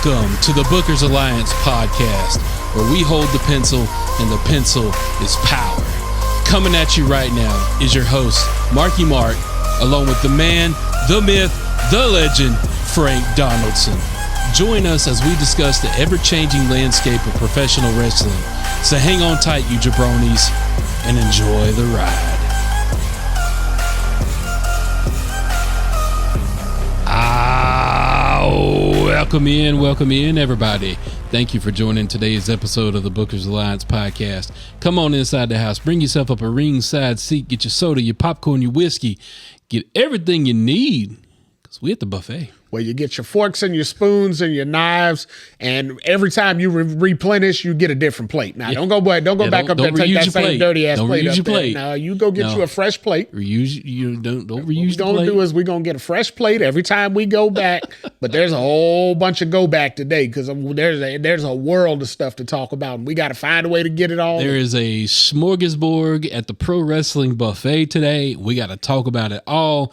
Welcome to the Bookers Alliance podcast, where we hold the pencil and the pencil is power. Coming at you right now is your host, Marky Mark, along with the man, the myth, the legend, Frank Donaldson. Join us as we discuss the ever-changing landscape of professional wrestling. So hang on tight, you jabronis, and enjoy the ride. Welcome in, everybody. Thank you for joining today's episode of the Bookers Alliance podcast. Come on inside the house, bring yourself up a ringside seat, get your soda, your popcorn, your whiskey, get everything you need, because we at the buffet. Where you get your forks and your spoons and your knives, and every time you replenish, you get a different plate. Now, don't go back up there and take that same dirty ass plate up there. Now, you go get you a fresh plate. Don't reuse the plate. What we're gonna do is we're gonna get a fresh plate every time we go back. But there's a whole bunch of go back today because there's a world of stuff to talk about, and we got to find a way to get it all. There is a smorgasbord at the pro wrestling buffet today. We got to talk about it all.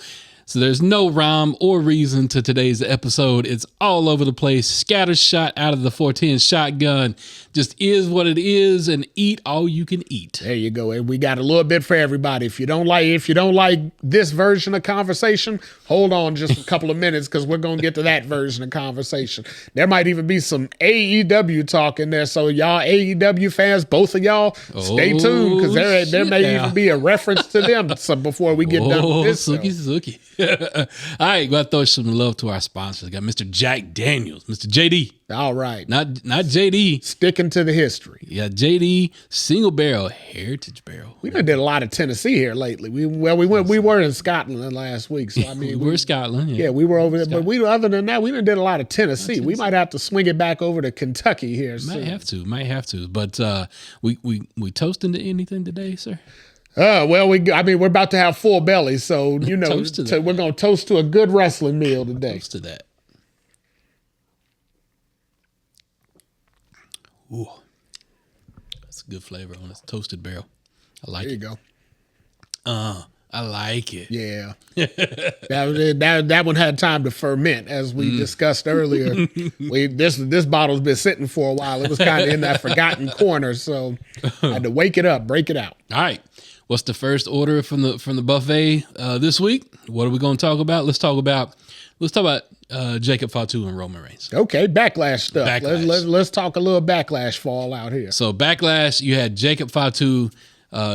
So there's no rhyme or reason to today's episode. It's all over the place, scattershot out of the 410 shotgun. Just is what it is, and eat all you can eat. There you go. And we got a little bit for everybody. If you don't like this version of conversation, hold on just a couple of minutes because we're gonna get to that version of conversation. There might even be some AEW talk in there. So y'all AEW fans, both of y'all, stay tuned because there may even be a reference to them before we get done with this. Suki. All right, gotta throw some love to our sponsors. Got Mr. Jack Daniels, Mr. JD. All right, not JD. Sticking to the history. Yeah, JD single barrel heritage barrel. We did a lot of Tennessee here lately. We were in Scotland last week. So I mean, we were in Scotland. Yeah, we were over there. But other than that, we did a lot of Tennessee. We might have to swing it back over to Kentucky here. Might have to. But we toasting to anything today, sir? We're about to have full bellies, so we're going to toast to a good wrestling meal today. Toast to that. Ooh, that's a good flavor on this toasted barrel. I like it. There you go. I like it. Yeah. that one had time to ferment, as we discussed earlier. This bottle's been sitting for a while. It was kind of in that forgotten corner, so I had to wake it up, break it out. All right. What's the first order from the buffet this week? What are we going to talk about? Let's talk about Jacob Fatu and Roman Reigns. Okay, backlash stuff. Let's talk a little backlash fallout here. So backlash, you had Jacob Fatu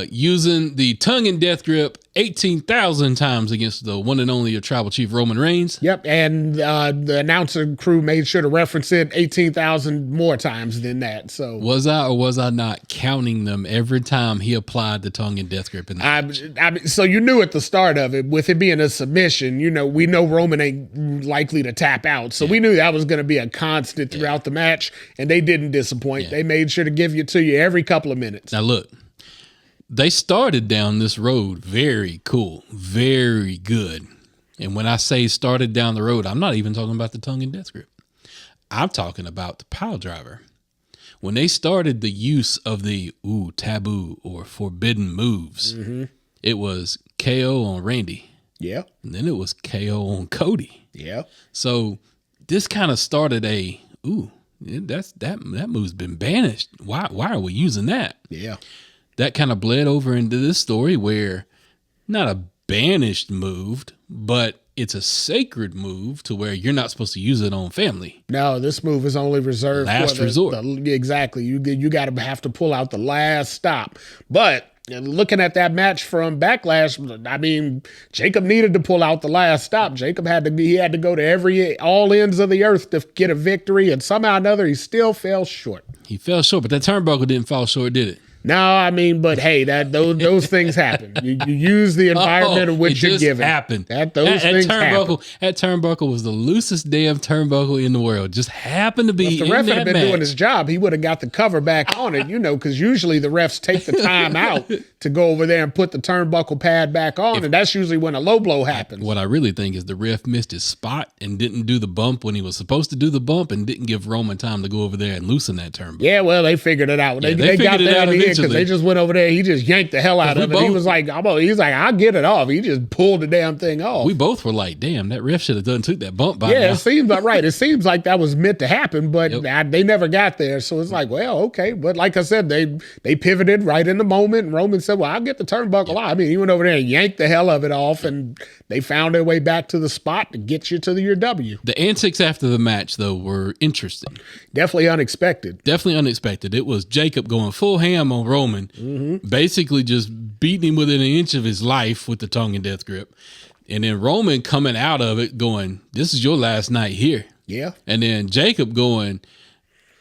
using the tongue and death grip 18,000 times against the one and only tribal chief Roman Reigns. Yep, and the announcer crew made sure to reference it 18,000 more times than that. So was I or was I not counting them every time he applied the tongue and death grip? So you knew at the start of it, with it being a submission, we know Roman ain't likely to tap out. So we knew that was going to be a constant throughout the match, and they didn't disappoint. They made sure to give it to you every couple of minutes. Now look. They started down this road very cool, very good. And when I say started down the road, I'm not even talking about the tongue and death grip. I'm talking about the pile driver. When they started the use of the taboo or forbidden moves, it was KO on Randy. Yeah. And then it was KO on Cody. Yeah. So this kind of started that move's been banished. Why are we using that? Yeah. That kind of bled over into this story where not a banished move, but it's a sacred move to where you're not supposed to use it on family. No, this move is only reserved last resort. Exactly. You got to have to pull out the last stop. But looking at that match from Backlash, I mean, Jacob needed to pull out the last stop. Jacob had to go to all ends of the earth to get a victory, and somehow or another he still fell short. He fell short, but that turnbuckle didn't fall short, did it? No, I mean, but hey, those things happen. You use the environment in which you're given. Happened. Those things happen. That turnbuckle was the loosest damn turnbuckle in the world. Just happened to be. If the ref had been doing his job, he would have got the cover back on it, because usually the refs take the time out to go over there and put the turnbuckle pad back on, and that's usually when a low blow happens. What I really think is the ref missed his spot and didn't do the bump when he was supposed to do the bump, and didn't give Roman time to go over there and loosen that turnbuckle. Yeah, well, they figured it out. They got there in the eventually. they just went over there. He just yanked the hell out of it. He was like, I'll get it off. He just pulled the damn thing off. We both were like, damn, that ref should have done took that bump by now. Yeah, it seems like right. It seems like that was meant to happen, but they never got there. So it's like, well, okay. But like I said, they pivoted right in the moment. And Roman said, well, I'll get the turnbuckle off. I mean, he went over there and yanked the hell of it off, and they found their way back to the spot to get you to your W. The antics after the match, though, were interesting. Definitely unexpected. It was Jacob going full ham on Roman, basically just beating him within an inch of his life with the tongue and death grip. And then Roman coming out of it going, this is your last night here. Yeah. And then Jacob going,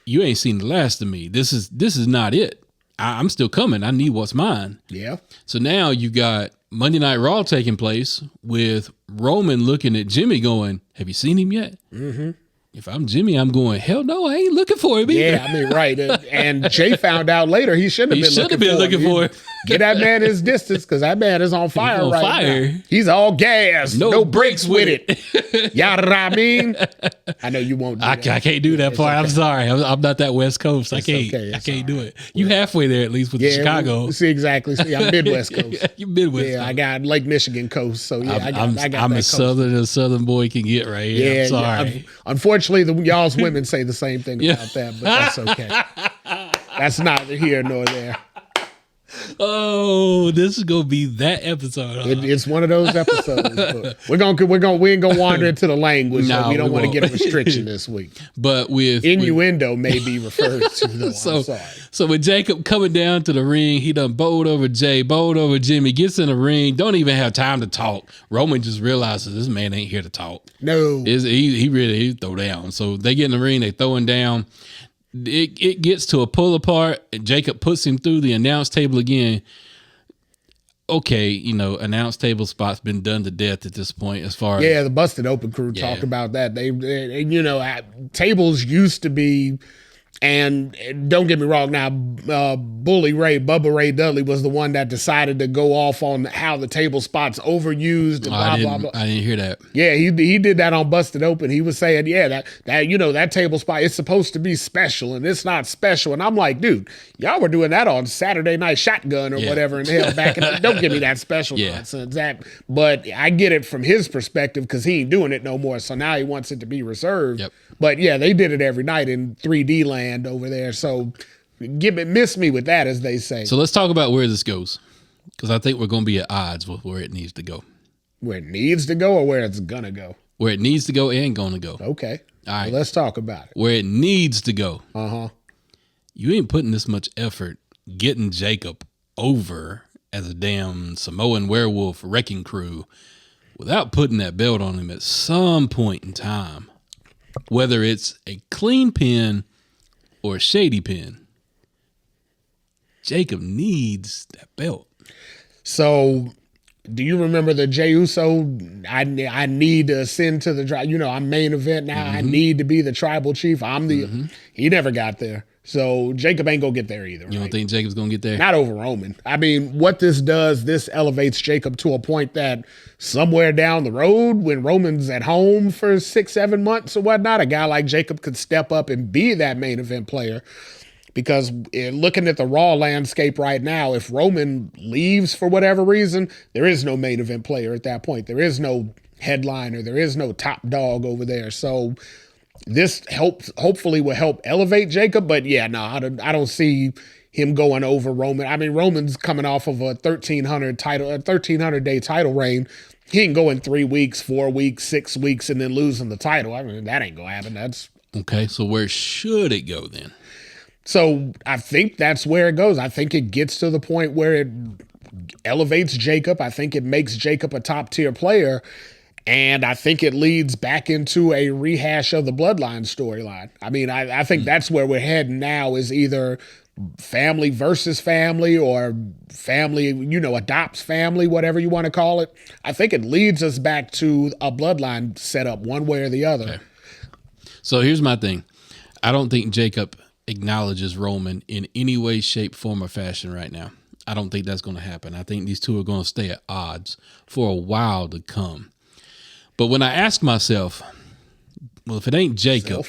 you ain't seen the last of me. This is not it. I'm still coming. I need what's mine. Yeah. So now you got Monday Night Raw taking place with Roman looking at Jimmy going, have you seen him yet? Mm-hmm. If I'm Jimmy, I'm going, hell no, I ain't looking for him either. Yeah, I mean, right. And Jay found out later he shouldn't have been looking for him. Get that man his distance because that man is on fire now. He's all gas. No brakes with it. Yada I mean? I know you won't do that. I can't do that part. Okay. I'm sorry. I'm not that West Coast. I can't do it. You halfway there at least with Chicago. See, exactly. See, I'm Midwest Coast. You Midwest. Yeah, I got Lake Michigan coast. So yeah, I got I'm as southern as a southern boy can get right here. Yeah, I'm sorry. Yeah. Unfortunately, y'all's women say the same thing about that, but that's okay. That's neither here nor there. Oh, this is gonna be that episode. Huh? It's one of those episodes. But we ain't gonna wander into the language. No, so we don't want to get a restriction this week. But with innuendo may be referred to. Though, I'm sorry. So with Jacob coming down to the ring, he done bowled over Jay, bowled over Jimmy, gets in the ring, don't even have time to talk. Roman just realizes this man ain't here to talk. No, he throw down. So they get in the ring, they throwing down. It gets to a pull apart. And Jacob puts him through the announce table again. Okay, announce table spot's been done to death at this point. As far as the Busted Open crew talked about that. They tables used to be. And don't get me wrong now, Bubba Ray Dudley was the one that decided to go off on how the table spot's overused and blah, blah, blah. I didn't hear that. Yeah, he did that on Busted Open. He was saying, that table spot is supposed to be special and it's not special. And I'm like, dude, y'all were doing that on Saturday Night Shotgun or whatever in hell back in the, don't give me that special nonsense. But I get it from his perspective because he ain't doing it no more. So now he wants it to be reserved. Yep. But yeah, they did it every night in 3D land over there. So miss me with that, as they say. So let's talk about where this goes, because I think we're going to be at odds with where it needs to go. Where it needs to go or where it's going to go? Where it needs to go and going to go. Okay. All right. Well, let's talk about it. Where it needs to go. Uh-huh. You ain't putting this much effort getting Jacob over as a damn Samoan werewolf wrecking crew without putting that belt on him at some point in time. Whether it's a clean pin or a shady pin, Jacob needs that belt. So, do you remember the Jey Uso? I need to ascend to the I'm main event now. Mm-hmm. I need to be the tribal chief. He never got there. So Jacob ain't gonna get there either. You don't think Jacob's gonna get there? Not over Roman. I mean, what this does, this elevates Jacob to a point that somewhere down the road, when Roman's at home for 6-7 months or whatnot, a guy like Jacob could step up and be that main event player. Because looking at the Raw landscape right now, if Roman leaves for whatever reason, there is no main event player at that point. There is no headliner. There is no top dog over there. So this hopefully will help elevate Jacob. But yeah, no, I don't see him going over Roman. I mean, Roman's coming off of a 1,300-day title reign. He ain't going 3 weeks, 4 weeks, 6 weeks, and then losing the title. I mean, that ain't gonna happen. That's okay. So where should it go then? So I think that's where it goes. I think it gets to the point where it elevates Jacob. I think it makes Jacob a top tier player. And I think it leads back into a rehash of the Bloodline storyline. I mean, I think that's where we're heading now, is either family versus family or family, adopts family, whatever you want to call it. I think it leads us back to a Bloodline setup one way or the other. Okay. So here's my thing. I don't think Jacob acknowledges Roman in any way, shape, form, or fashion right now. I don't think that's going to happen. I think these two are going to stay at odds for a while to come. But when I ask myself, well, if it ain't Jacob,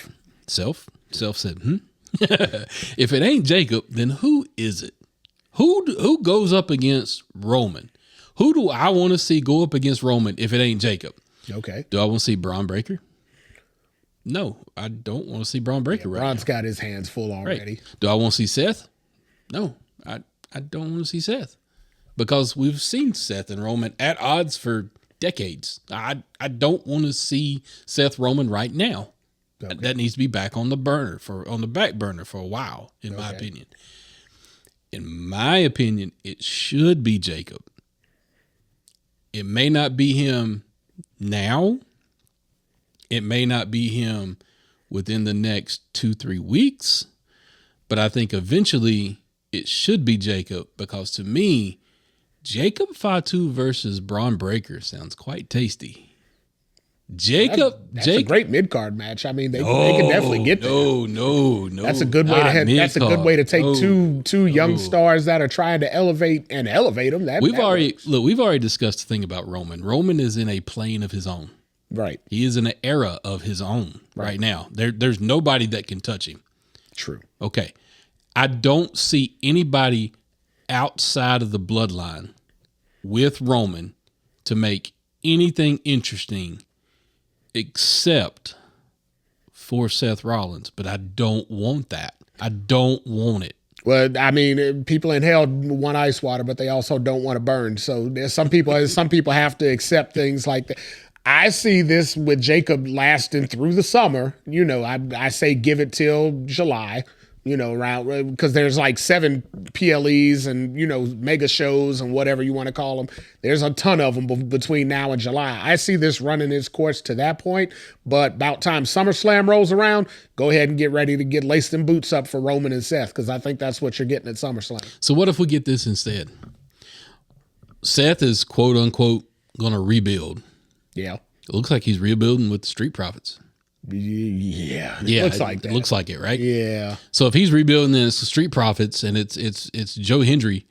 self said, if it ain't Jacob, then who is it? Who goes up against Roman? Who do I want to see go up against Roman if it ain't Jacob? Okay. Do I want to see Braun Breaker? No, I don't want to see Braun Breaker right now. Braun's got his hands full already. Right. Do I want to see Seth? No, I don't want to see Seth because we've seen Seth and Roman at odds for decades. I don't want to see Seth Roman right now. Okay. That needs to be back on the back burner for a while, in my opinion. In my opinion, it should be Jacob. It may not be him now. It may not be him within the next 2-3 weeks, but I think eventually it should be Jacob because to me, Jacob Fatu versus Braun Breaker sounds quite tasty. That's a great mid-card match. I mean, they can definitely get there. No. That's a good way to head. That's a good way to take two young stars that are trying to elevate them. We've already discussed the thing about Roman. Roman is in a plane of his own. Right. He is in an era of his own right now. There's nobody that can touch him. True. Okay. I don't see anybody outside of the bloodline with Roman to make anything interesting except for Seth Rollins, but I don't want that. I don't want it. Well, I mean, people in hell want ice water, but they also don't want to burn. So there's some people have to accept things like that. I see this with Jacob lasting through the summer. You know, I say give it till July, you know, around because there's like 7 PLEs and, you know, mega shows and whatever you want to call them. There's a ton of them between now and July. I see this running its course to that point, but about time SummerSlam rolls around, go ahead and get ready to get laced them boots up for Roman and Seth because I think that's what you're getting at SummerSlam. So what if we get this instead? Seth is quote unquote going to rebuild. Yeah. It looks like he's rebuilding with the Street Profits. Yeah. It looks like that. It looks like it, right? Yeah. So if he's rebuilding, then it's the Street Profits and it's Joe Hendry,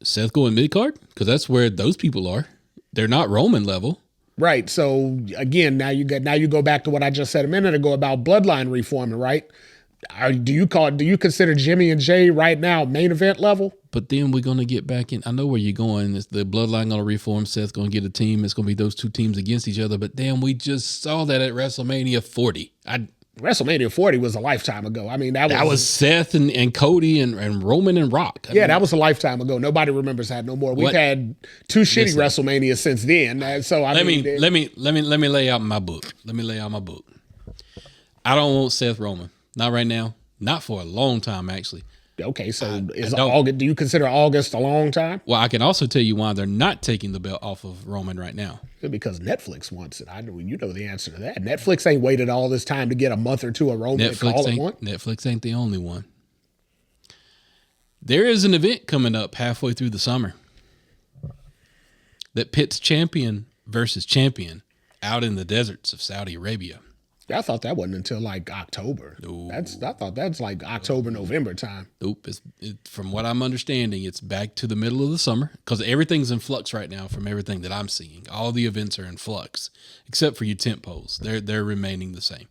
Seth going mid-card? Because that's where those people are. They're not Roman level. Right. So again, now you go back to what I just said a minute ago about bloodline reforming, right? Do you consider Jimmy and Jay right now main event level? But then we're going to get back in. I know where you're going. It's the bloodline going to reform. Seth's going to get a team. It's going to be those two teams against each other. But damn, we just saw that at WrestleMania 40. WrestleMania 40 was a lifetime ago. I mean, that was Seth and Cody and Roman and Rock. I mean, that was a lifetime ago. Nobody remembers that no more. We've had 2 shitty WrestleManias since then. So let me lay out my book. Let me lay out my book. I don't want Seth Roman. Not right now. Not for a long time, actually. Okay, so do you consider August a long time? Well, I can also tell you why they're not taking the belt off of Roman right now. Because Netflix wants it. You know the answer to that. Netflix ain't waited all this time to get a month or two of Roman to call it one. Netflix ain't the only one. There is an event coming up halfway through the summer that pits champion versus champion out in the deserts of Saudi Arabia. I thought that wasn't until like October. No. I thought that's like October, November time. Nope. From what I'm understanding, it's back to the middle of the summer because everything's in flux right now from everything that I'm seeing. All the events are in flux except for your tent poles. They're remaining the same.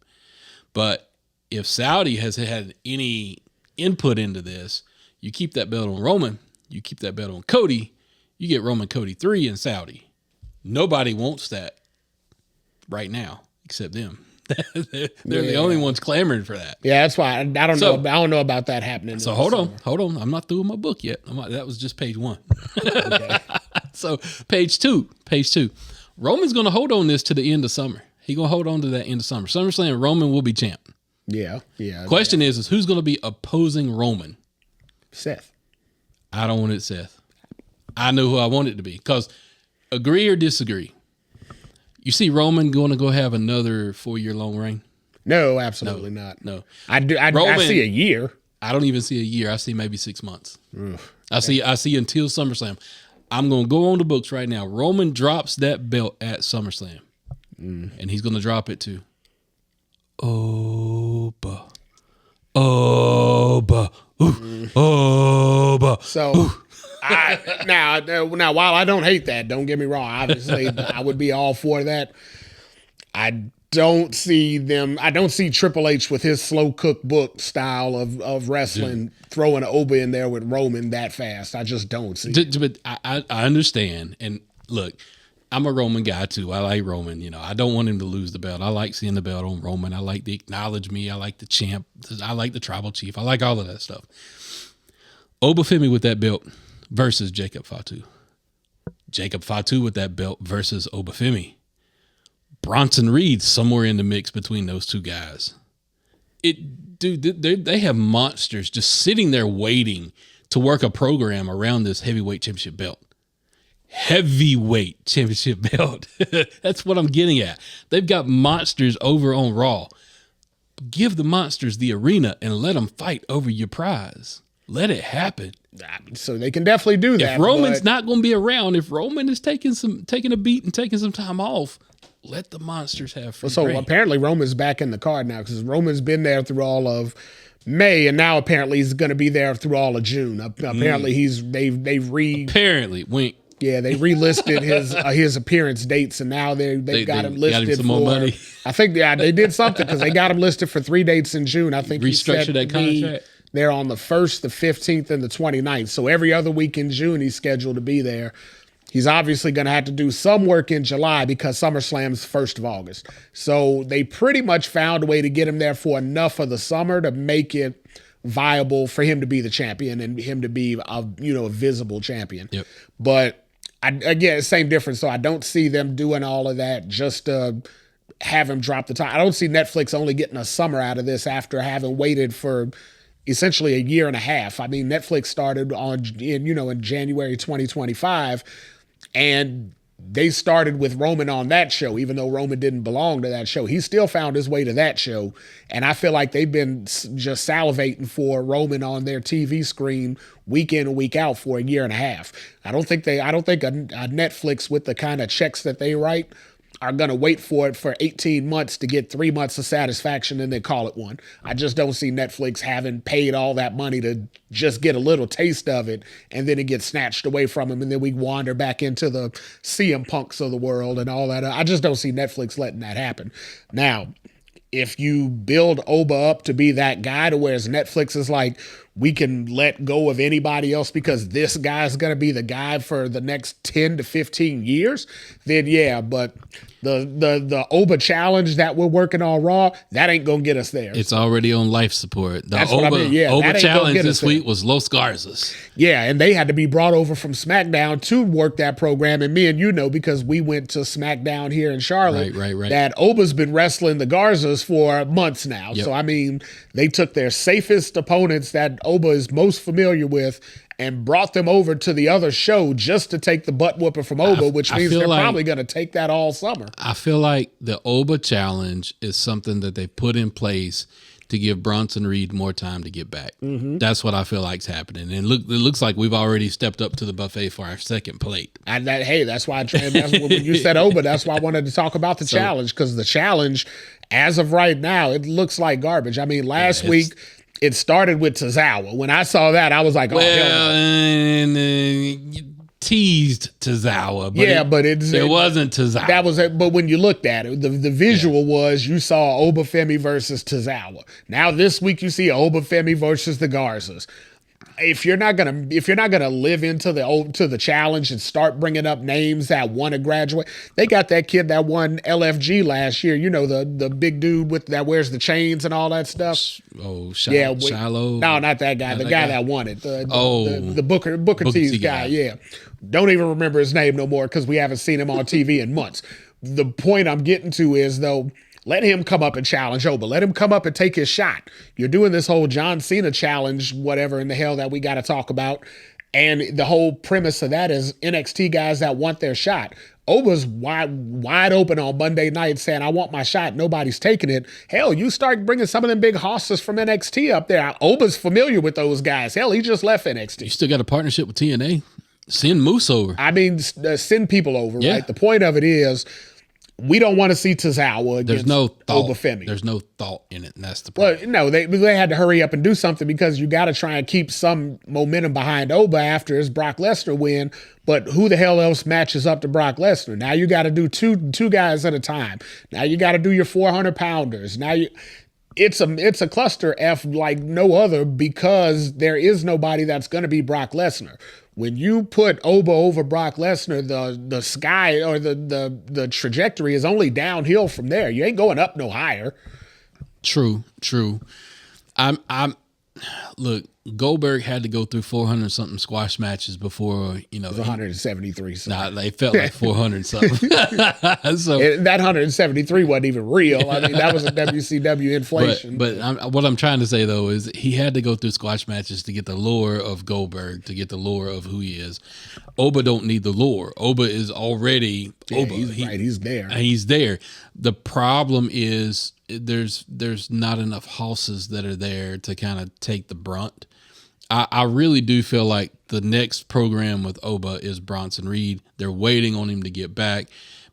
But if Saudi has had any input into this, you keep that belt on Roman, you keep that belt on Cody, you get Roman Cody 3 in Saudi. Nobody wants that right now except them. They're the only ones clamoring for that. Yeah, that's why I don't know about that happening. So hold on. I'm not through with my book yet. That was just page 1. Okay. So page two. Roman's going to hold on this to the end of summer. He's going to hold on to that end of summer. SummerSlam, Roman will be champ. Yeah. Question is who's going to be opposing Roman? Seth. I don't want it Seth. I know who I want it to be. Because agree or disagree, you see Roman going to go have another 4-year-long reign? No, absolutely not. No. I see a year. I don't even see a year. I see maybe 6 months. I see until SummerSlam. I'm going to go on the books right now. Roman drops that belt at SummerSlam. And he's going to drop it to Oba. So now, while I don't hate that, don't get me wrong. Obviously, I would be all for that. I don't see them. I don't see Triple H with his slow cookbook style of wrestling throwing Oba in there with Roman that fast. I just don't see it. But I understand. And look, I'm a Roman guy too. I like Roman. You know, I don't want him to lose the belt. I like seeing the belt on Roman. I like the acknowledge me. I like the champ. I like the tribal chief. I like all of that stuff. Obafemi with that belt versus Jacob Fatu. Jacob Fatu with that belt versus Obafemi. Bronson Reed somewhere in the mix between those two guys. They have monsters just sitting there waiting to work a program around this heavyweight championship belt. Heavyweight championship belt. That's what I'm getting at. They've got monsters over on Raw. Give the monsters the arena and let them fight over your prize. Let it happen. So they can definitely do that. If Roman's not going to be around, if Roman is taking a beat and taking some time off, let the monsters have free reign. Apparently Roman's back in the card now because Roman's been there through all of May, and now apparently he's going to be there through all of June. Apparently they wink. Yeah, they relisted his appearance dates, and now they got him listed got him some more money. I think they did something because they got him listed for 3 dates in June. I think restructured that contract. They're on the 1st, the 15th, and the 29th. So every other week in June, he's scheduled to be there. He's obviously going to have to do some work in July because SummerSlam's 1st of August. So they pretty much found a way to get him there for enough of the summer to make it viable for him to be the champion and him to be a visible champion. Yep. But again, same difference. So I don't see them doing all of that just to have him drop the title. I don't see Netflix only getting a summer out of this after having waited for essentially a year and a half. I mean, Netflix started in January 2025. And they started with Roman on that show, even though Roman didn't belong to that show. He still found his way to that show. And I feel like they've been just salivating for Roman on their TV screen week in and week out for a year and a half. I don't think a Netflix with the kind of checks that they write are going to wait for it for 18 months to get 3 months of satisfaction and then call it one. I just don't see Netflix having paid all that money to just get a little taste of it and then it gets snatched away from them and then we wander back into the CM Punks of the world and all that. I just don't see Netflix letting that happen. Now, if you build Oba up to be that guy to whereas Netflix is like, we can let go of anybody else because this guy's going to be the guy for the next 10 to 15 years, then yeah, but the Oba challenge that we're working on Raw, that ain't going to get us there. It's already on life support. That's what I mean. Yeah, Oba challenge this week was Los Garzas. Yeah, and they had to be brought over from SmackDown to work that program. And me and you know, because we went to SmackDown here in Charlotte, right. that Oba's been wrestling the Garzas for months now. Yep. So, I mean, they took their safest opponents that Oba is most familiar with and brought them over to the other show just to take the butt whooping from Oba, which means they're probably going to take that all summer. I feel like the Oba challenge is something that they put in place to give Bronson Reed more time to get back. Mm-hmm. That's what I feel like's happening. And it looks like we've already stepped up to the buffet for our second plate. That's why when you said Oba, that's why I wanted to talk about the challenge, because the challenge, as of right now, it looks like garbage. I mean, last week, it started with Tozawa. When I saw that, I was like, "Oh, hell no." And teased Tozawa, but it wasn't Tozawa. That was it. But when you looked at it, the visual was you saw Obafemi versus Tozawa. Now this week you see Obafemi versus the Garzas. If you're not gonna live into the challenge and start bringing up names that want to graduate, they got that kid that won LFG last year. You know, the big dude that wears the chains and all that stuff. Shiloh. No, not that guy. The guy that won it. The Booker T's guy. Yeah, don't even remember his name no more because we haven't seen him on TV in months. The point I'm getting to is though, let him come up and challenge Oba. Let him come up and take his shot. You're doing this whole John Cena challenge, whatever in the hell that we got to talk about. And the whole premise of that is NXT guys that want their shot. Oba's wide open on Monday night saying, I want my shot. Nobody's taking it. Hell, you start bringing some of them big hosses from NXT up there. Oba's familiar with those guys. Hell, he just left NXT. You still got a partnership with TNA. Send Moose over. I mean, send people over, right? The point of it is, we don't want to see Tozawa against There's no thought. Obafemi. There's no thought in it, and that's the problem. Well, no, they had to hurry up and do something because you got to try and keep some momentum behind Oba after his Brock Lesnar win. But who the hell else matches up to Brock Lesnar? Now you got to do two guys at a time. Now you got to do your 400 pounders. Now it's a cluster F like no other because there is nobody that's going to be Brock Lesnar. When you put Oba over Brock Lesnar, the sky or the trajectory is only downhill from there. You ain't going up no higher. True. Look, Goldberg had to go through 400 something squash matches before, It was 173. Nah, they felt like 400 something. So that 173 wasn't even real. I mean, that was a WCW inflation. But what I'm trying to say though is he had to go through squash matches to get the lore of Goldberg, to get the lore of who he is. Oba don't need the lore. Oba is already Oba. He's there. He's there. The problem is there's not enough hosses that are there to kind of take the brunt. I really do feel like the next program with Oba is Bronson Reed. They're waiting on him to get back,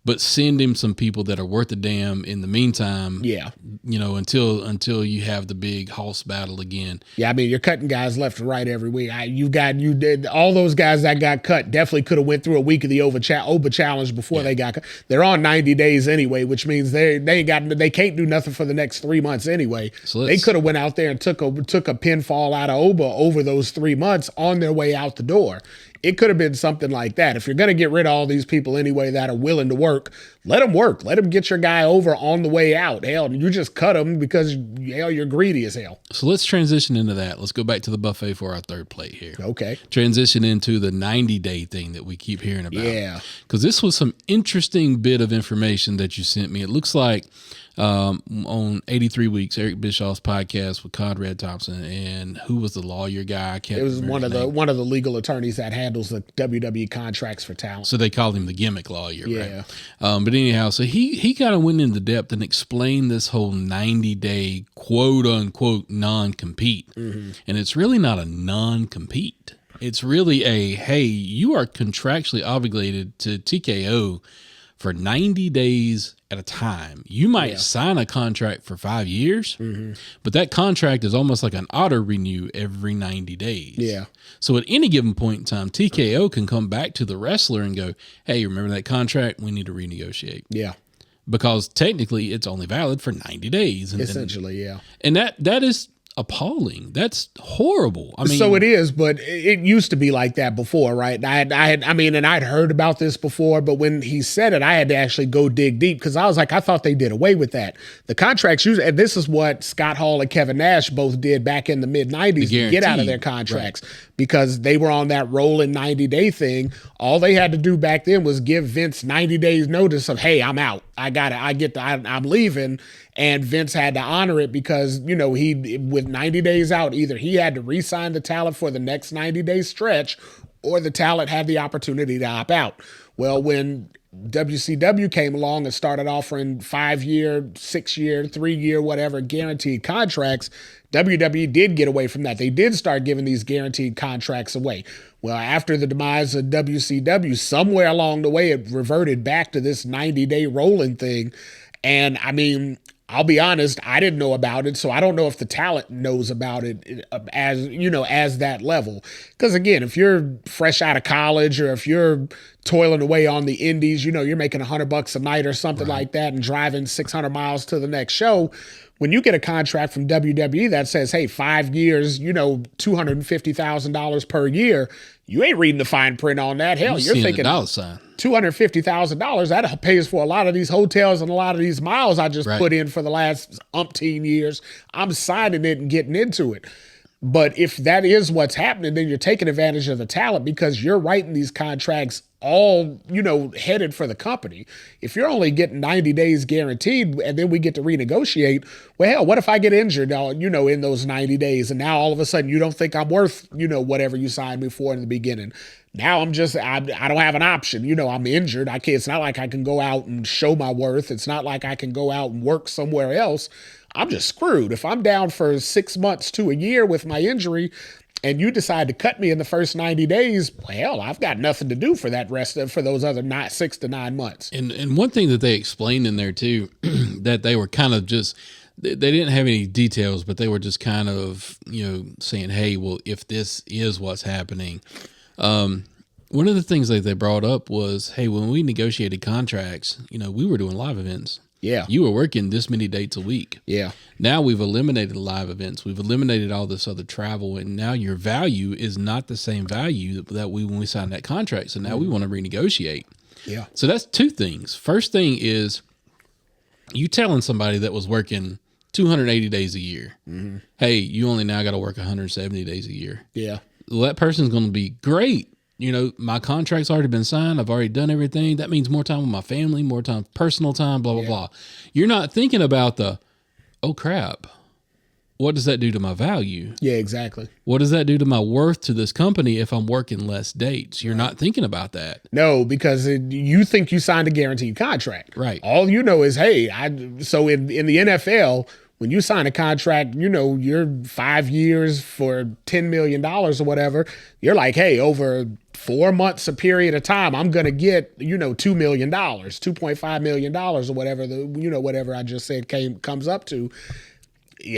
but send him some people that are worth a damn in the meantime. Yeah. Until you have the big hoss battle again. Yeah, I mean, you're cutting guys left and right every week. You did all those guys that got cut definitely could have went through a week of the Oba challenge before they got cut. They're on 90 days anyway, which means they can't do nothing for the next 3 months anyway. So they could have went out there and took a pinfall out of Oba over those 3 months on their way out the door. It could have been something like that. If you're going to get rid of all these people anyway that are willing to work, let them work. Let them get your guy over on the way out. Hell, you just cut them because you're greedy as hell. So let's transition into that. Let's go back to the buffet for our third plate here. Okay. Transition into the 90-day thing that we keep hearing about. Yeah. Because this was some interesting bit of information that you sent me. It looks like on 83 Weeks, Eric Bischoff's podcast with Conrad Thompson, and who was the lawyer guy? I can't It was one of the legal attorneys that handles the WWE contracts for talent. So they called him the gimmick lawyer, yeah. Right? But anyhow, so he kind of went into depth and explained this whole 90-day quote unquote non-compete, and it's really not a non-compete. It's really hey, you are contractually obligated to TKO for 90 days at a time. You might sign a contract for 5 years, but that contract is almost like an auto renew every 90 days. Yeah. So at any given point in time, TKO can come back to the wrestler and go, hey, remember that contract? We need to renegotiate. Yeah. Because technically it's only valid for 90 days. Essentially, yeah. And that is appalling. That's horrible. I mean, so it is, but it used to be like that before, right? I'd heard about this before, but when he said it, I had to actually go dig deep because I was like, I thought they did away with that. The contracts usually, and this is what Scott Hall and Kevin Nash both did back in the mid 90s to get out of their contracts, because they were on that rolling 90-day thing. All they had to do back then was give Vince 90 days notice of, hey, I'm out. I'm leaving. And Vince had to honor it because, he, with 90 days out, either he had to re-sign the talent for the next 90-day stretch or the talent had the opportunity to opt out. Well, when WCW came along and started offering 5-year, 6-year, 3-year, whatever guaranteed contracts, WWE did get away from that. They did start giving these guaranteed contracts away. Well, after the demise of WCW, somewhere along the way, it reverted back to this 90-day rolling thing. And I mean, I'll be honest, I didn't know about it, so I don't know if the talent knows about it as that level. Because again, if you're fresh out of college or if you're toiling away on the indies, you're making $100 a night or something like that and driving 600 miles to the next show. When you get a contract from WWE that says, hey, 5 years, $250,000 per year, you ain't reading the fine print on that. Hell, you're thinking $250,000. That pays for a lot of these hotels and a lot of these miles I just put in for the last umpteen years. I'm signing it and getting into it. But if that is what's happening, then you're taking advantage of the talent because you're writing these contracts all, headed for the company. If you're only getting 90 days guaranteed and then we get to renegotiate, well, hell, what if I get injured, in those 90 days and now all of a sudden you don't think I'm worth, whatever you signed me for in the beginning. Now I don't have an option. I'm injured. It's not like I can go out and show my worth. It's not like I can go out and work somewhere else. I'm just screwed. If I'm down for 6 months to a year with my injury, and you decide to cut me in the first 90 days, well, I've got nothing to do for for those other 6 to 9 months. And one thing that they explained in there too, that they were kind of just, they didn't have any details, but they were just kind of, saying, hey, well, if this is what's happening, one of the things that they brought up was, hey, when we negotiated contracts, we were doing live events. Yeah. You were working this many dates a week. Yeah. Now we've eliminated live events. We've eliminated all this other travel. And now your value is not the same value that when we signed that contract. So now we want to renegotiate. Yeah. So that's two things. First thing is you telling somebody that was working 280 days a year, hey, you only now got to work 170 days a year. Yeah. Well, that person's going to be great. My contract's already been signed. I've already done everything. That means more time with my family, more time, personal time, blah, blah, blah. You're not thinking about oh crap, what does that do to my value? Yeah, exactly. What does that do to my worth to this company if I'm working less dates? You're not thinking about that. No, because you think you signed a guaranteed contract. Right. All you know is, hey, so in the NFL, when you sign a contract, you're 5 years for $10 million or whatever. You're like, hey, over 4 months, a period of time, I'm going to get, $2 million, $2.5 million or whatever whatever I just said comes up to.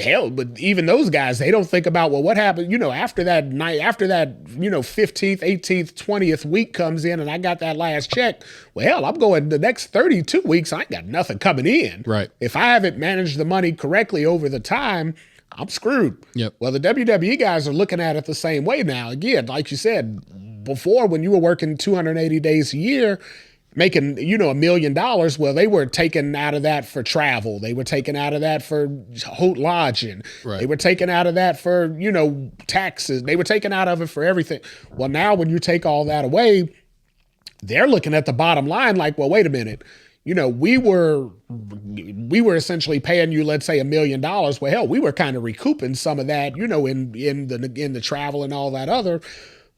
Hell, but even those guys, they don't think about, well, what happened, after that night, after that, 15th, 18th, 20th week comes in and I got that last check. Well, hell, I'm going the next 32 weeks. I ain't got nothing coming in. Right. If I haven't managed the money correctly over the time, I'm screwed. Yep. Well, the WWE guys are looking at it the same way now. Again, like you said before, when you were working 280 days a year, making, $1 million, well, they were taken out of that for travel. They were taken out of that for lodging. Right. They were taken out of that for, taxes. They were taken out of it for everything. Well, now when you take all that away, they're looking at the bottom line like, well, wait a minute. We were essentially paying you, let's say, $1 million. Well, hell, we were kind of recouping some of that, in the travel and all that other.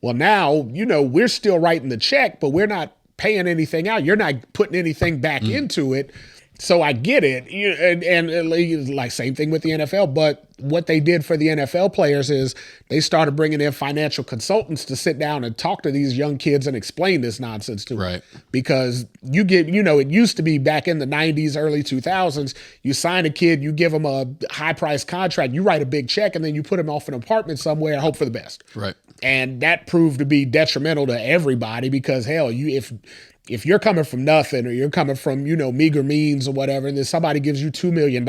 Well, now, we're still writing the check, but we're not paying anything out. You're not putting anything back into it. So I get it. And like same thing with the NFL. But what they did for the NFL players is they started bringing in financial consultants to sit down and talk to these young kids and explain this nonsense to them. Right. Because you get, it used to be back in the 90s, early 2000s, you sign a kid, you give them a high price contract, you write a big check, and then you put them off in an apartment somewhere and hope for the best. Right. And that proved to be detrimental to everybody because, hell, if you're coming from nothing or you're coming from, meager means or whatever, and then somebody gives you $2 million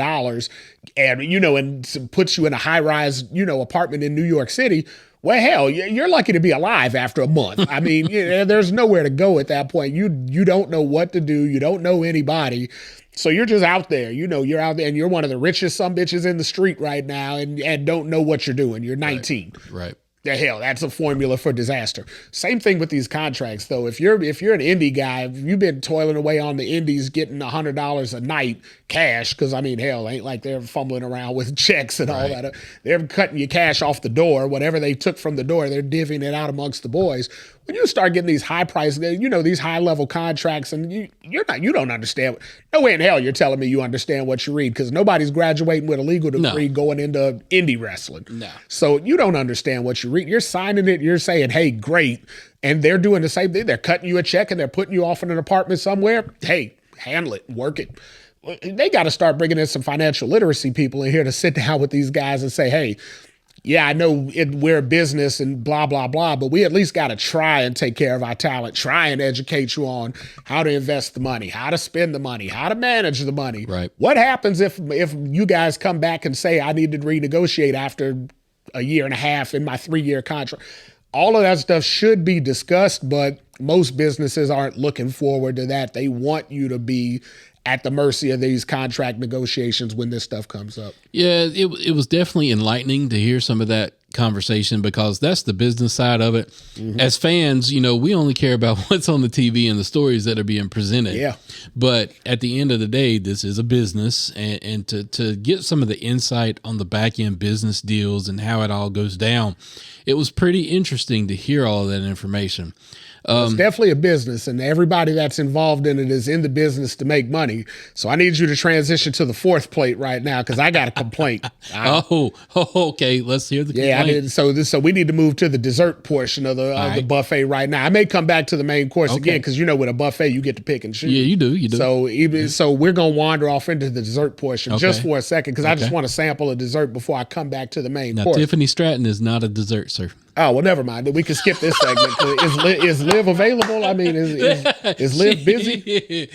and, and puts you in a high-rise, apartment in New York City, well, hell, you're lucky to be alive after a month. I mean, there's nowhere to go at that point. You don't know what to do. You don't know anybody. So you're just out there, you're out there and you're one of the richest sumbitches in the street right now and don't know what you're doing. You're 19. Right. The hell, that's a formula for disaster. Same thing with these contracts, though. If you're an indie guy, if you've been toiling away on the indies, getting $100 a night cash, because hell, ain't like they're fumbling around with checks and all that. They're cutting you cash off the door. Whatever they took from the door, they're divvying it out amongst the boys. When you start getting these high price, these high level contracts, and you don't understand. No way in hell you're telling me you understand what you read, because nobody's graduating with a legal degree going into indie wrestling. No. So you don't understand what you read. You're signing it. You're saying, hey, great. And they're doing the same thing. They're cutting you a check and they're putting you off in an apartment somewhere. Hey, handle it, work it. They got to start bringing in some financial literacy people in here to sit down with these guys and say, hey, yeah, I know we're a business and blah, blah, blah, but we at least got to try and take care of our talent, try and educate you on how to invest the money, how to spend the money, how to manage the money. Right. What happens if you guys come back and say, I need to renegotiate after a year and a half in my 3-year contract? All of that stuff should be discussed, but most businesses aren't looking forward to that. They want you to be at the mercy of these contract negotiations when this stuff comes up. Yeah, it was definitely enlightening to hear some of that conversation, because that's the business side of it. Mm-hmm. As fans, we only care about what's on the TV and the stories that are being presented. Yeah. But at the end of the day, this is a business, and to get some of the insight on the back end business deals and how it all goes down, it was pretty interesting to hear all of that information. It's definitely a business, and everybody that's involved in it is in the business to make money. So I need you to transition to the fourth plate right now, because I got a complaint. Okay. Let's hear the complaint. I did. So we need to move to the dessert portion of the buffet right now. I may come back to the main course again because with a buffet you get to pick and choose. Yeah, you do. So we're gonna wander off into the dessert portion just for a second because I just want to sample a dessert before I come back to the main course. Tiffany Stratton is not a dessert, sir. Oh, well, never mind. We can skip this segment. Is Liv available? I mean, is Liv busy?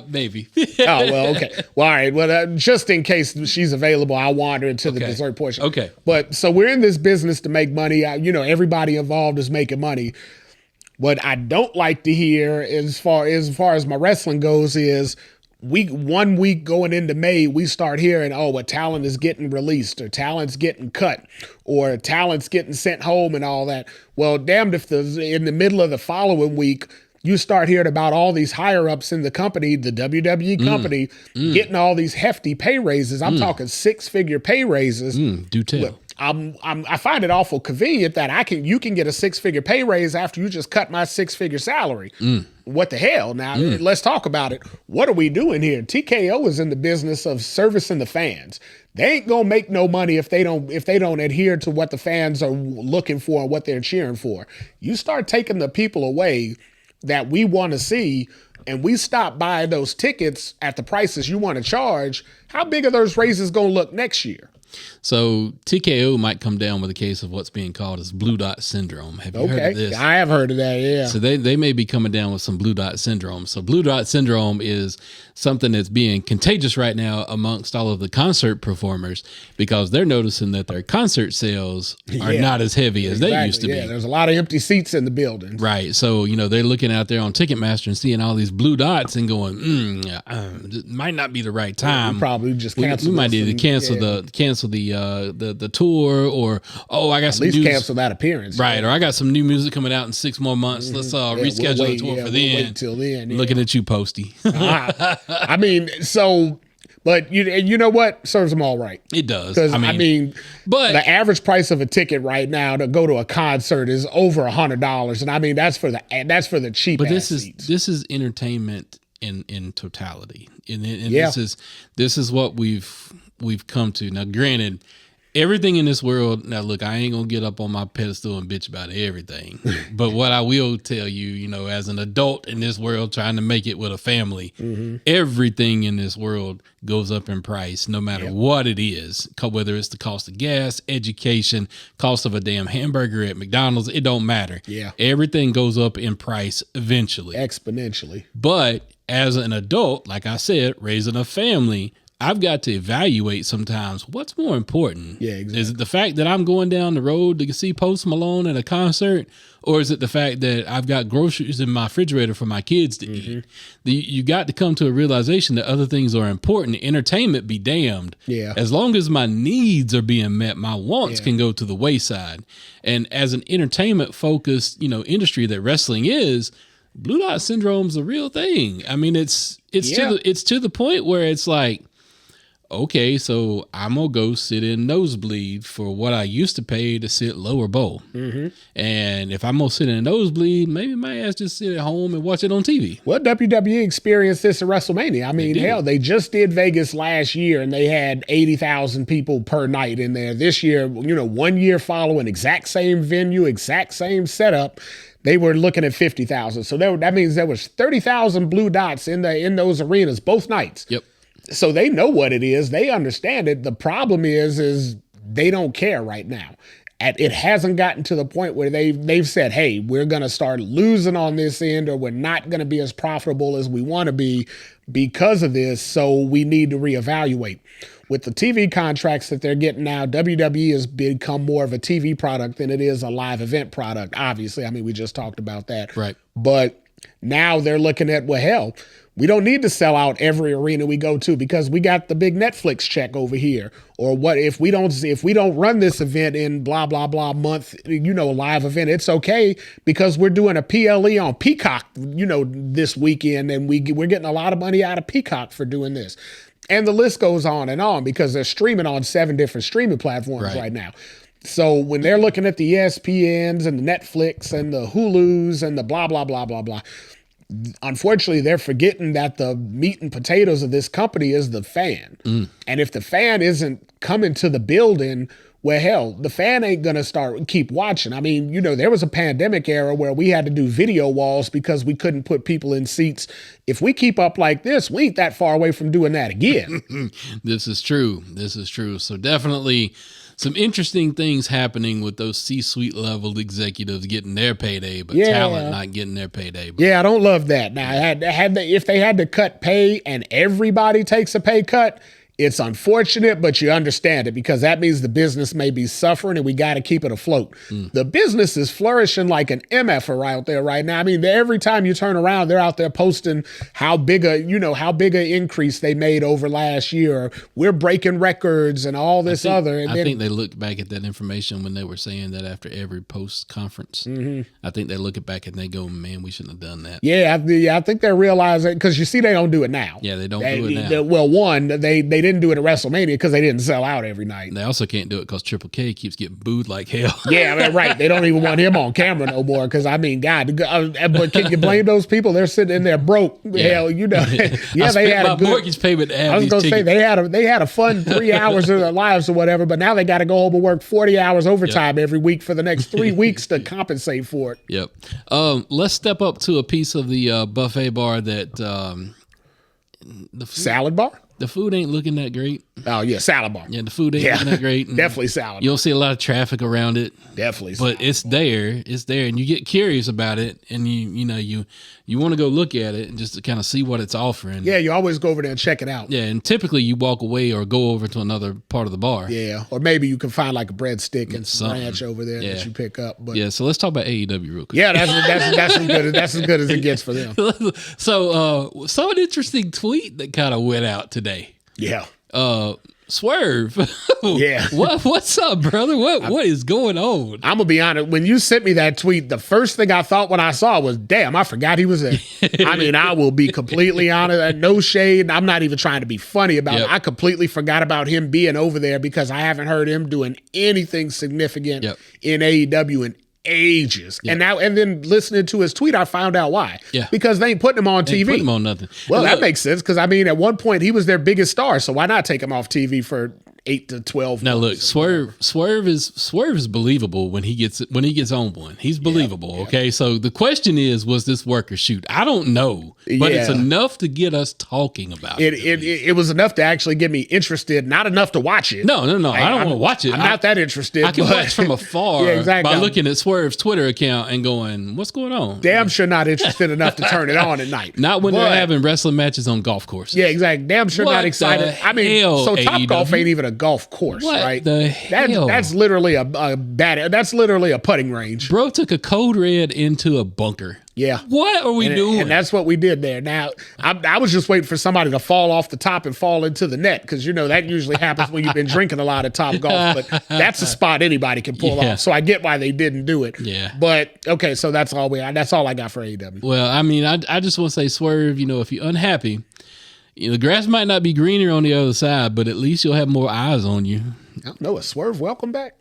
Maybe. Oh, well, okay. Well, all right. Well, just in case she's available, I'll wander into the dessert portion. Okay. But so we're in this business to make money. Everybody involved is making money. What I don't like to hear as far as my wrestling goes is 1 week going into May, we start hearing, a talent is getting released or talent's getting cut or talent's getting sent home and all that. Well, damned if in the middle of the following week, you start hearing about all these higher ups in the company, the WWE company, getting all these hefty pay raises. I'm talking 6-figure pay raises. Do tell. I find it awful convenient that you can get a 6-figure pay raise after you just cut my 6-figure salary. What the hell? Now let's talk about it. What are we doing here? TKO is in the business of servicing the fans. They ain't gonna make no money if they don't adhere to what the fans are looking for and what they're cheering for. You start taking the people away that we want to see, and we stop buying those tickets at the prices you want to charge. How big are those raises gonna look next year? So TKO might come down with a case of what's being called as blue dot syndrome. Have you heard of this? I have heard of that, yeah. So they may be coming down with some blue dot syndrome. So blue dot syndrome is something that's being contagious right now amongst all of the concert performers because they're noticing that their concert sales are not as heavy as they used to be. There's a lot of empty seats in the building. Right. So, they're looking out there on Ticketmaster and seeing all these blue dots and going, it might not be the right time. We probably just cancel. We might need to cancel the tour, or I got some at least cancel that appearance, right? Or I got some new music coming out in 6 more months. Let's reschedule the tour for then. Wait till then. Yeah. Looking at you, Posty. I mean, but you know what? Serves them all right. It does. Because but the average price of a ticket right now to go to a concert is over $100, and I mean that's for the cheap. But this is entertainment in totality, and this is what we've come to. Now, granted, everything in this world, now look, I ain't gonna get up on my pedestal and bitch about everything. But what I will tell you, as an adult in this world trying to make it with a family, everything in this world goes up in price, no matter what it is, whether it's the cost of gas, education, cost of a damn hamburger at McDonald's, it don't matter. Yeah. Everything goes up in price eventually. Exponentially. But as an adult, like I said, raising a family, I've got to evaluate sometimes what's more important. Yeah, exactly. Is it the fact that I'm going down the road to see Post Malone at a concert, or is it the fact that I've got groceries in my refrigerator for my kids to eat? You got to come to a realization that other things are important. Entertainment be damned. Yeah. As long as my needs are being met, my wants can go to the wayside. And as an entertainment focused, industry that wrestling is, blue dot syndrome's a real thing. I mean, it's to the point where it's like, okay, so I'm going to go sit in nosebleed for what I used to pay to sit lower bowl. And if I'm going to sit in a nosebleed, maybe my ass just sit at home and watch it on TV. Well, WWE experienced this at WrestleMania. I mean, hell, they just did Vegas last year and they had 80,000 people per night in there. This year, 1 year following, exact same venue, exact same setup, they were looking at 50,000. So that means there was 30,000 blue dots in those arenas both nights. Yep. So they know what it is. They understand it. The problem is they don't care right now. It hasn't gotten to the point where they've said, hey, we're going to start losing on this end, or we're not going to be as profitable as we want to be because of this. So we need to reevaluate. With the TV contracts that they're getting now, WWE has become more of a TV product than it is a live event product. Obviously, I mean, we just talked about that. Right. But now they're looking at, well, hell, we don't need to sell out every arena we go to because we got the big Netflix check over here. Or what if we don't run this event in blah blah blah month, live event, it's okay because we're doing a PLE on Peacock, this weekend, and we're getting a lot of money out of Peacock for doing this. And the list goes on because they're streaming on 7 different streaming platforms right now. So when they're looking at the ESPNs and the Netflix and the Hulus and the blah blah blah blah blah, unfortunately, they're forgetting that the meat and potatoes of this company is the fan. And if the fan isn't coming to the building Well, hell, the fan ain't going to keep watching. I mean, there was a pandemic era where we had to do video walls because we couldn't put people in seats. If we keep up like this, we ain't that far away from doing that again. This is true. So definitely some interesting things happening with those C-suite level executives getting their payday, but talent not getting their payday. Yeah, I don't love that. Now, if they had to cut pay and everybody takes a pay cut, it's unfortunate, but you understand it because that means the business may be suffering and we got to keep it afloat. The business is flourishing like an MFer out there right now. I mean, every time you turn around, they're out there posting how big a increase they made over last year. We're breaking records and all this other. And I think they looked back at that information when they were saying that after every post conference. I think they look back and they go, man, we shouldn't have done that. Yeah, I think they're realizing because you see, they don't do it now. Yeah, they don't do it now. Well, one, they didn't do it at WrestleMania because they didn't sell out every night. They also can't do it because Triple K keeps getting booed like hell. Yeah, right. They don't even want him on camera no more because, I mean, God, but can you blame those people? They're sitting in there broke. Yeah. Hell, Yeah, they had my mortgage payment to have I was going to say, they had a fun 3 hours of their lives or whatever, but now they got to go home and work 40 hours overtime every week for the next 3 weeks to compensate for it. Yep. Let's step up to a piece of the buffet bar that the salad bar? The food ain't looking that great. Oh, yeah, salad bar. Yeah, the food ain't looking that great. Definitely salad. You don't see a lot of traffic around it. Definitely but it's there. It's there, and you get curious about it, and you want to go look at it and just to kind of see what it's offering. Yeah, you always go over there and check it out. Yeah, and typically you walk away or go over to another part of the bar. Yeah, or maybe you can find like a breadstick and some ranch over there that you pick up. But yeah, so let's talk about AEW real quick. Yeah, that's as good as it gets for them. So, saw an interesting tweet that kind of went out today. Yeah. Swerve. Yeah. What's up, brother? What is going on? I'm gonna be honest. When you sent me that tweet, the first thing I thought when I saw was, damn, I forgot he was there. I mean, I will be completely honest. No shade. I'm not even trying to be funny about it. I completely forgot about him being over there because I haven't heard him doing anything significant in AEW in ages. And then listening to his tweet, I found out why. Yeah. Because they ain't putting him on TV. Put him on nothing. Well, that makes sense because I mean, at one point he was their biggest star, so why not take him off TV for 8 to 12 now months? Look, Swerve is believable when he gets on one. He's believable. Okay, so the question is, was this work or shoot? I don't know, but it's enough to get us talking about it. It was enough to actually get me interested, not enough to watch it. No, I don't want to watch it. I'm not that interested. I can watch from afar by looking at Swerve's Twitter account and going, what's going on? Damn sure not interested enough to turn it on at night. Not when they're having wrestling matches on golf courses. Yeah, exactly. Damn sure not excited. I mean, so Topgolf ain't even a golf course, right? The hell? That's literally that's literally a putting range. Bro took a code red into a bunker. Yeah. What are we doing? And that's what we did there. Now, I was just waiting for somebody to fall off the top and fall into the net because, that usually happens when you've been drinking a lot of Topgolf. But that's a spot anybody can pull off. So I get why they didn't do it. Yeah. But, okay, so that's all I got for AEW. Well, I mean, I just want to say, Swerve, if you're unhappy, the grass might not be greener on the other side, but at least you'll have more eyes on you. I don't know. Is Swerve welcome back?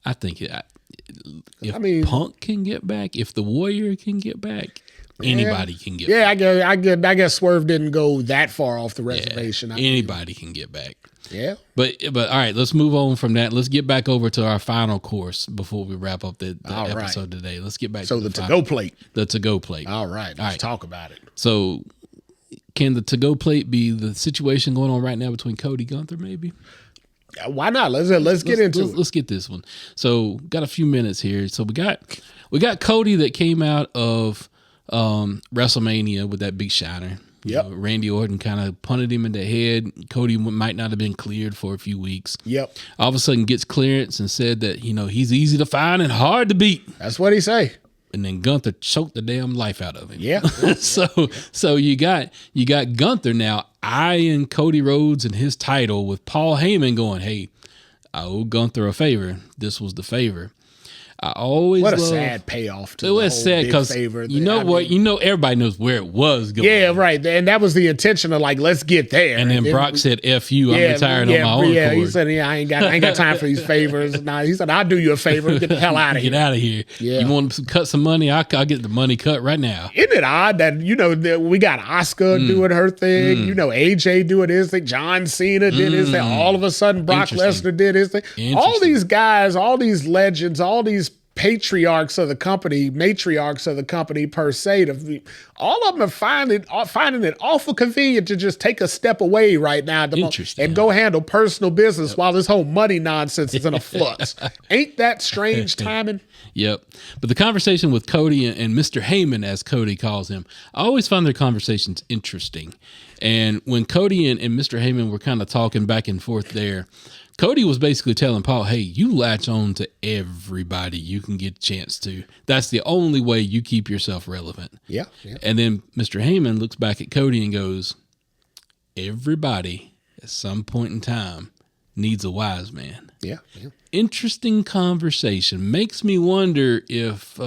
I think if Punk can get back, if the Warrior can get back, anybody can get back. I guess Swerve didn't go that far off the reservation. Anybody can get back. Yeah. But all right, let's move on from that. Let's get back over to our final course before we wrap up the episode today. Let's get back to the to-go plate. The to-go plate. All right. Let's talk about it. So can the to-go plate be the situation going on right now between Cody Gunther maybe? Why not? Let's get into it. Let's get this one. So got a few minutes here. So we got Cody that came out of WrestleMania with that big shiner. Yep. Randy Orton kind of punted him in the head. Cody might not have been cleared for a few weeks. Yep. All of a sudden gets clearance and said that he's easy to find and hard to beat. That's what he say. And then Gunther choked the damn life out of him. Yeah. So you got Gunther now eyeing Cody Rhodes and his title with Paul Heyman going, hey, I owe Gunther a favor. This was the favor. I always what a sad payoff to it the was whole sad big favor. you know what? Everybody knows where it was going. Yeah, right. And that was the intention of like, let's get there. And then Brock said, "F you, I'm retiring on my own accord." He said, "Yeah, I ain't got time for these favors." Nah, he said, "I'll do you a favor. Get the hell out of here. Get out of here. Yeah. You want to cut some money? I'll get the money cut right now." Isn't it odd that that we got Asuka doing her thing, AJ doing his thing, John Cena did his thing, all of a sudden Brock Lesnar did his thing. All these guys, all these legends, all these matriarchs of the company per se, all of them are finding it awful convenient to just take a step away right now and go handle personal business while this whole money nonsense is in a flux. Ain't that strange timing? Yep. But the conversation with Cody and Mr. Heyman, as Cody calls him, I always find their conversations interesting. And when Cody and Mr. Heyman were kind of talking back and forth there, Cody was basically telling Paul, hey, you latch on to everybody you can get a chance to. That's the only way you keep yourself relevant. Yeah. And then Mr. Heyman looks back at Cody and goes, everybody at some point in time needs a wise man. Yeah. Interesting conversation. Makes me wonder if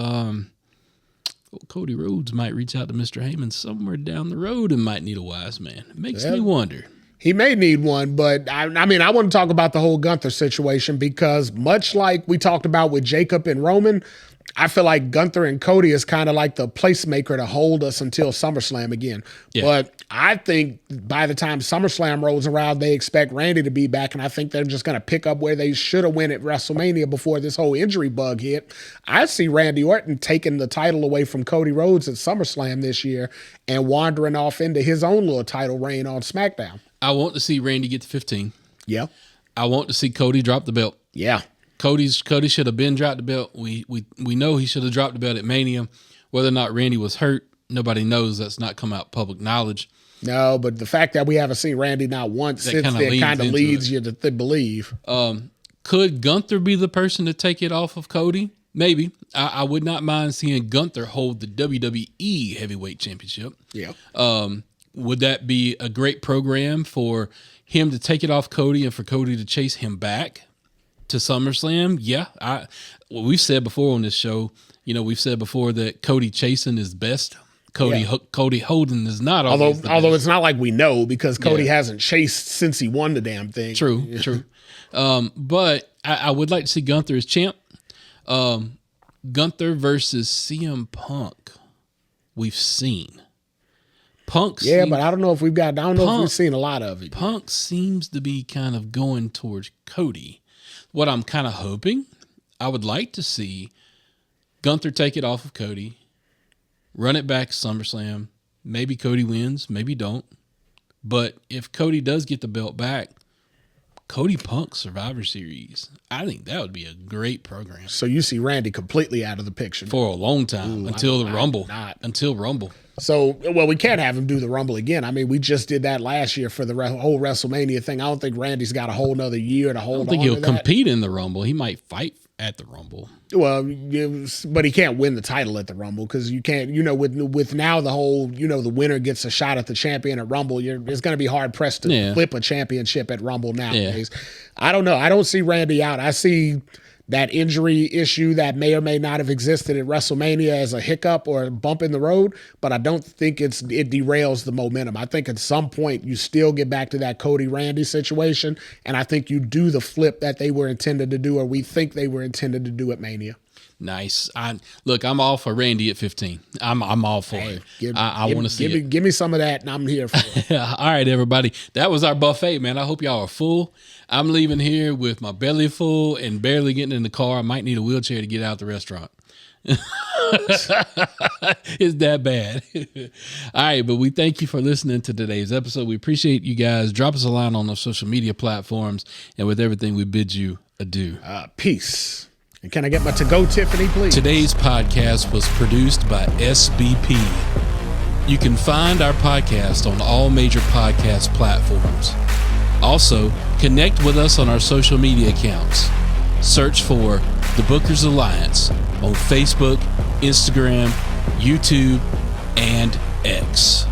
Cody Rhodes might reach out to Mr. Heyman somewhere down the road and might need a wise man. Makes me wonder. He may need one, but I want to talk about the whole Gunther situation because much like we talked about with Jacob and Roman, I feel like Gunther and Cody is kind of like the placemaker to hold us until SummerSlam again. Yeah. But I think by the time SummerSlam rolls around, they expect Randy to be back, and I think they're just going to pick up where they should have went at WrestleMania before this whole injury bug hit. I see Randy Orton taking the title away from Cody Rhodes at SummerSlam this year and wandering off into his own little title reign on SmackDown. I want to see Randy get to 15. Yeah. I want to see Cody drop the belt. Yeah. Cody should have been dropped the belt. We know he should have dropped the belt at Mania. Whether or not Randy was hurt, nobody knows. That's not come out public knowledge. No, but the fact that we haven't seen Randy not once since then kind of leads you to believe. Could Gunther be the person to take it off of Cody? Maybe. I would not mind seeing Gunther hold the WWE Heavyweight Championship. Yeah. Would that be a great program for him to take it off Cody and for Cody to chase him back to SummerSlam? Yeah. We've said before on this show, we've said before that Cody chasing is best. Cody holding is not always although it's not like we know because Cody hasn't chased since he won the damn thing. True. But I would like to see Gunther as champ. Gunther versus CM Punk. We've seen. But I don't know if if we've seen a lot of it. Punk seems to be kind of going towards Cody. What I'm kind of hoping, I would like to see Gunther take it off of Cody, run it back SummerSlam. Maybe Cody wins, maybe don't. But if Cody does get the belt back, Cody Punk Survivor Series, I think that would be a great program. So you see Randy completely out of the picture for a long time until the Rumble. Until Rumble. So, we can't have him do the Rumble again. I mean, we just did that last year for the whole WrestleMania thing. I don't think Randy's got a whole nother year to hold on to that. I don't think he'll compete in the Rumble. He might fight at the Rumble. Well, but he can't win the title at the Rumble because you can't, with now the whole, the winner gets a shot at the champion at Rumble. It's going to be hard pressed to flip a championship at Rumble nowadays. Yeah. I don't know. I don't see Randy out. I see that injury issue that may or may not have existed at WrestleMania as a hiccup or a bump in the road, but I don't think it derails the momentum. I think at some point you still get back to that Cody-Randy situation, and I think you do the flip that they were intended to do, or we think they were intended to do at Mania. Nice. I'm all for Randy at 15. I'm all for it. I want to see it. Give me some of that, and I'm here for it. All right, everybody. That was our buffet, man. I hope y'all are full. I'm leaving here with my belly full and barely getting in the car. I might need a wheelchair to get out the restaurant. It's that bad. All right, but we thank you for listening to today's episode. We appreciate you guys. Drop us a line on the social media platforms, and with everything, we bid you adieu. Peace. And can I get my to-go Tiffany, please? Today's podcast was produced by SBP. You can find our podcast on all major podcast platforms. Also, connect with us on our social media accounts. Search for The Bookers Alliance on Facebook, Instagram, YouTube, and X.